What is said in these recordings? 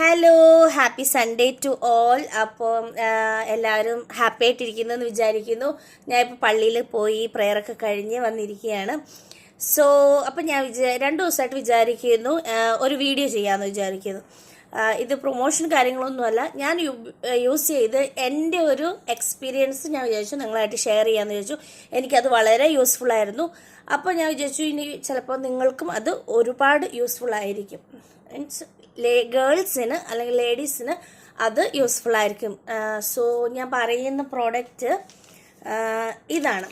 Hello, happy Sunday to all. അപ്പം എല്ലാവരും happy ആയിട്ടിരിക്കുന്നു എന്ന് വിചാരിക്കുന്നു. ഞാൻ ഇപ്പോൾ പള്ളിയിൽ പോയി പ്രെയറൊക്കെ കഴിഞ്ഞ് വന്നിരിക്കുകയാണ്. സോ അപ്പം ഞാൻ 2 ദിവസമായിട്ട് വിചാരിക്കുന്നു ഒരു വീഡിയോ ചെയ്യാമെന്ന് വിചാരിക്കുന്നു. ഇത് പ്രൊമോഷൻ കാര്യങ്ങളൊന്നുമല്ല, ഞാൻ യൂസ് ചെയ്ത് എൻ്റെ ഒരു എക്സ്പീരിയൻസ് ഞാൻ വിചാരിച്ചു നിങ്ങളായിട്ട് ഷെയർ ചെയ്യാമെന്ന് വിചാരിച്ചു. എനിക്കത് വളരെ യൂസ്ഫുൾ ആയിരുന്നു. അപ്പോൾ ഞാൻ വിചാരിച്ചു ഇനി ചിലപ്പോൾ നിങ്ങൾക്കും അത് ഒരുപാട് യൂസ്ഫുൾ ആയിരിക്കും. മീൻസ് ഗേൾസിന് അല്ലെങ്കിൽ ലേഡീസിന് അത് യൂസ്ഫുൾ ആയിരിക്കും. സോ ഞാൻ പറയുന്ന പ്രോഡക്റ്റ് ഇതാണ്,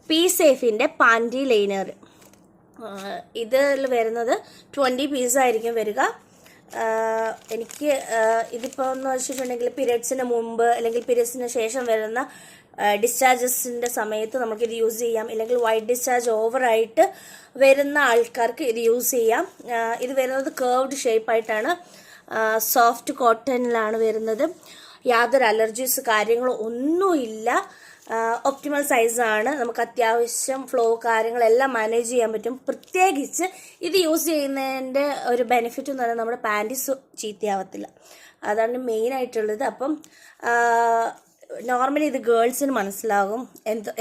പി സേഫിൻ്റെ പാൻറ്റി ലൈനർ. ഇതിൽ വരുന്നത് 20 പീസായിരിക്കും വരിക. എനിക്ക് ഇതിപ്പോൾ എന്ന് വെച്ചിട്ടുണ്ടെങ്കിൽ പീരിയഡ്സിന് മുമ്പ് അല്ലെങ്കിൽ പീരിയഡ്സിന് ശേഷം വരുന്ന ഡിസ്ചാർജസിൻ്റെ സമയത്ത് നമുക്കിത് യൂസ് ചെയ്യാം. അല്ലെങ്കിൽ വൈറ്റ് ഡിസ്ചാർജ് ഓവറായിട്ട് വരുന്ന ആൾക്കാർക്ക് ഇത് യൂസ് ചെയ്യാം. ഇത് വരുന്നത് കേർവ്ഡ് ഷേപ്പായിട്ടാണ്, സോഫ്റ്റ് കോട്ടണിലാണ് വരുന്നത്. യാതൊരു അലർജീസ് കാര്യങ്ങളോ ഒന്നുമില്ല. ഒപ്റ്റിമൽ സൈസാണ്. നമുക്ക് അത്യാവശ്യം ഫ്ലോ കാര്യങ്ങളെല്ലാം മാനേജ് ചെയ്യാൻ പറ്റും. പ്രത്യേകിച്ച് ഇത് യൂസ് ചെയ്യുന്നതിൻ്റെ ഒരു ബെനിഫിറ്റ് എന്ന് പറയുന്നത് നമ്മുടെ പാൻറ്റീസ് ചീത്തയാവത്തില്ല. അതാണ് മെയിനായിട്ടുള്ളത്. അപ്പം നോർമലി ഇത് ഗേൾസിന് മനസ്സിലാകും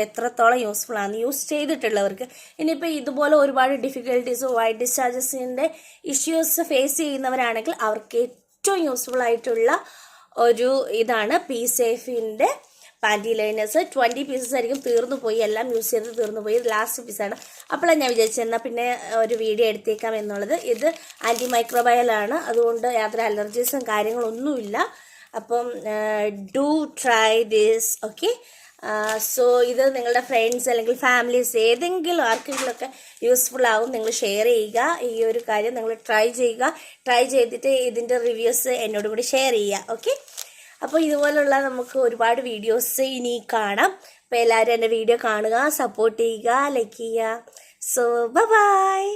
എത്രത്തോളം യൂസ്ഫുൾ ആണ് യൂസ് ചെയ്തിട്ടുള്ളവർക്ക്. ഇനിയിപ്പോൾ ഇതുപോലെ ഒരുപാട് ഡിഫിക്കൽട്ടീസ് വൈറ്റ് ഡിസ്ചാർജസിൻ്റെ ഇഷ്യൂസ് ഫേസ് ചെയ്യുന്നവരാണെങ്കിൽ അവർക്ക് ഏറ്റവും യൂസ്ഫുൾ ആയിട്ടുള്ള ഒരു ഇതാണ് പി സേഫിൻ്റെ പാൻറ്റി ലൈനേഴ്സ്. 20 പീസസ് ആയിരിക്കും. തീർന്നു പോയി, എല്ലാം യൂസ് ചെയ്ത് തീർന്നു പോയി. ലാസ്റ്റ് പീസാണ്. അപ്പോഴാണ് ഞാൻ വിചാരിച്ചെന്നാൽ പിന്നെ ഒരു വീഡിയോ എടുത്തേക്കാം എന്നുള്ളത്. ഇത് ആൻറ്റി മൈക്രോബയലാണ്, അതുകൊണ്ട് യാതൊരു അലർജീസും കാര്യങ്ങളൊന്നുമില്ല. അപ്പം do try this, okay. So ഇത് നിങ്ങളുടെ ഫ്രണ്ട്സ് അല്ലെങ്കിൽ ഫാമിലീസ് ഏതെങ്കിലും ആർക്കെങ്കിലുമൊക്കെ യൂസ്ഫുൾ ആകും. നിങ്ങൾ ഷെയർ ചെയ്യുക. ഈ ഒരു കാര്യം നിങ്ങൾ ട്രൈ ചെയ്യുക. ട്രൈ ചെയ്തിട്ട് ഇതിൻ്റെ റിവ്യൂസ് എന്നോട് കൂടി ഷെയർ ചെയ്യുക, ഓക്കെ. അപ്പോൾ ഇതുപോലുള്ള നമുക്ക് ഒരുപാട് വീഡിയോസ് ഇനി കാണാം. അപ്പോൾ എല്ലാവരും എൻ്റെ വീഡിയോ കാണുക, സപ്പോർട്ട് ചെയ്യുക, ലൈക്ക് ചെയ്യുക. So by.